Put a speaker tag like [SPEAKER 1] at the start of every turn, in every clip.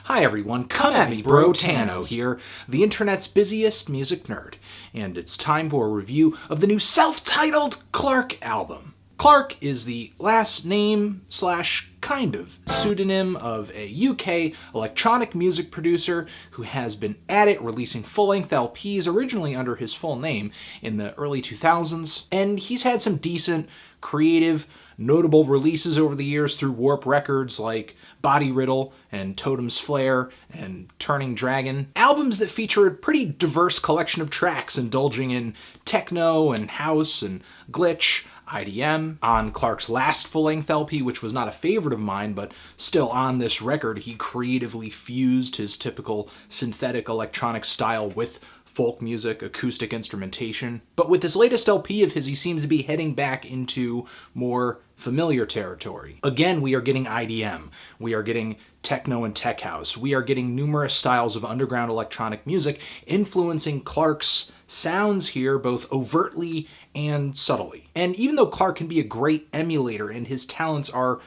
[SPEAKER 1] Hi everyone, come at me bro, Tano here, the internet's busiest music nerd, and it's time for a review of the new self-titled Clark album. Clark is the last name / kind of pseudonym of a UK electronic music producer who has been at it releasing full-length LPs originally under his full name in the early 2000s, and he's had some decent, creative, notable releases over the years through Warp Records like Body Riddle and Totem's Flare and Turning Dragon. Albums that feature a pretty diverse collection of tracks indulging in techno and house and glitch, IDM. On Clark's last full-length LP, which was not a favorite of mine, but still on this record, he creatively fused his typical synthetic electronic style with folk music, acoustic instrumentation. But with this latest LP of his, he seems to be heading back into more familiar territory. Again, we are getting IDM. We are getting techno and tech house. We are getting numerous styles of underground electronic music influencing Clark's sounds here, both overtly and subtly. And even though Clark can be a great emulator and his talents are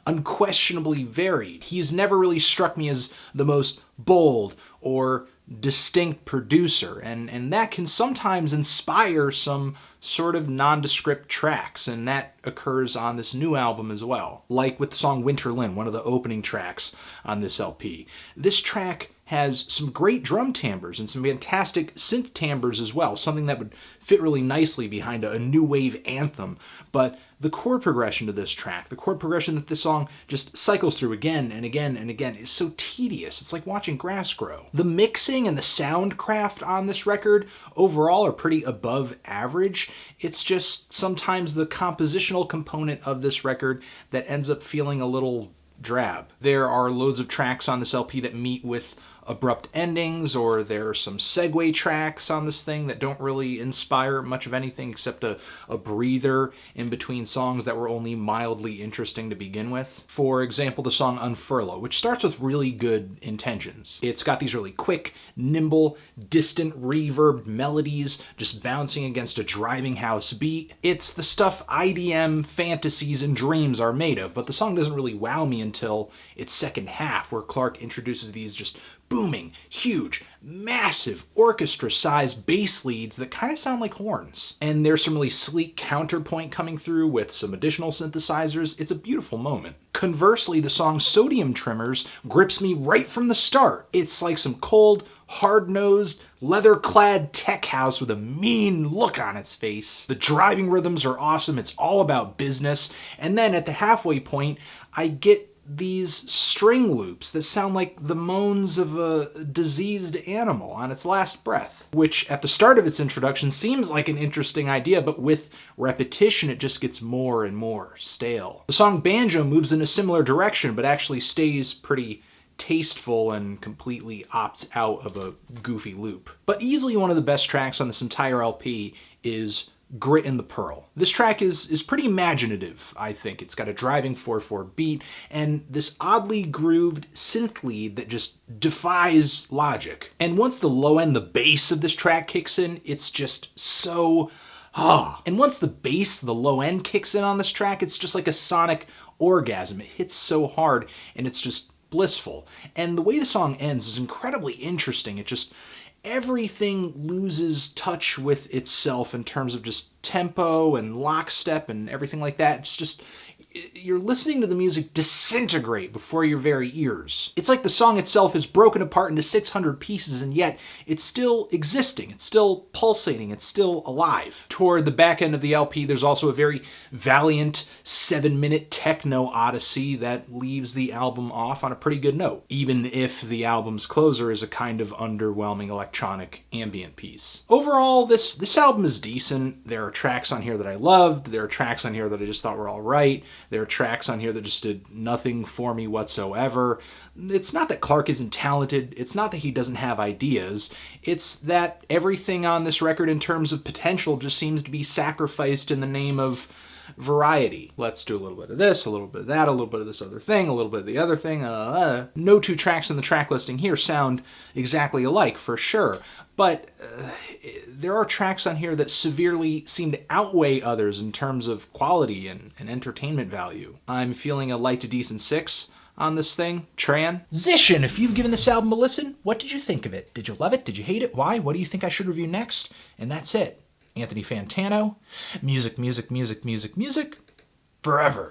[SPEAKER 1] unquestionably varied, he's never really struck me as the most bold or distinct producer, and that can sometimes inspire some sort of nondescript tracks, and that occurs on this new album as well. Like with the song Winterlin, one of the opening tracks on this LP. This track has some great drum timbres and some fantastic synth timbres as well, something that would fit really nicely behind a new wave anthem. But the chord progression to this track, the chord progression that this song just cycles through again and again and again, is so tedious. It's like watching grass grow. The mixing and the sound craft on this record overall are pretty above average. It's just sometimes the compositional component of this record that ends up feeling a little drab. There are loads of tracks on this LP that meet with abrupt endings, or there are some segue tracks on this thing that don't really inspire much of anything except a breather in between songs that were only mildly interesting to begin with. For example, the song Unfurlough, which starts with really good intentions. It's got these really quick, nimble, distant reverb melodies just bouncing against a driving house beat. It's the stuff IDM fantasies and dreams are made of, but the song doesn't really wow me until its second half, where Clark introduces these just booming, huge, massive, orchestra-sized bass leads that kind of sound like horns. And there's some really sleek counterpoint coming through with some additional synthesizers. It's a beautiful moment. Conversely, the song Sodium Tremors grips me right from the start. It's like some cold, hard-nosed, leather-clad tech house with a mean look on its face. The driving rhythms are awesome. It's all about business. And then at the halfway point, I get these string loops that sound like the moans of a diseased animal on its last breath, which at the start of its introduction seems like an interesting idea, but with repetition it just gets more and more stale. The song Banjo moves in a similar direction, but actually stays pretty tasteful and completely opts out of a goofy loop. But easily one of the best tracks on this entire LP is Grit in the Pearl. This track is pretty imaginative, I think. It's got a driving 4/4 beat and this oddly grooved synth lead that just defies logic. And once the low end, the bass of this track kicks in, it's just so And once the bass, the low end kicks in on this track, it's just like a sonic orgasm. It hits so hard and it's just blissful. And the way the song ends is incredibly interesting. Everything loses touch with itself in terms of just tempo and lockstep and everything like that. It's just, you're listening to the music disintegrate before your very ears. It's like the song itself is broken apart into 600 pieces, and yet it's still existing, it's still pulsating, it's still alive. Toward the back end of the LP, there's also a very valiant 7-minute techno odyssey that leaves the album off on a pretty good note, even if the album's closer is a kind of underwhelming electronic ambient piece. Overall, this album is decent. There are tracks on here that I loved, there are tracks on here that I just thought were alright. There are tracks on here that just did nothing for me whatsoever. It's not that Clark isn't talented. It's not that he doesn't have ideas. It's that everything on this record in terms of potential just seems to be sacrificed in the name of variety. Let's do a little bit of this, a little bit of that, a little bit of this other thing, a little bit of the other thing. No two tracks in the track listing here sound exactly alike, for sure. But there are tracks on here that severely seem to outweigh others in terms of quality and entertainment value. I'm feeling a light to decent 6 on this thing. Transition. If you've given this album a listen, what did you think of it? Did you love it? Did you hate it? Why? What do you think I should review next? And that's it. Anthony Fantano. Music, music, music, music, music. Forever.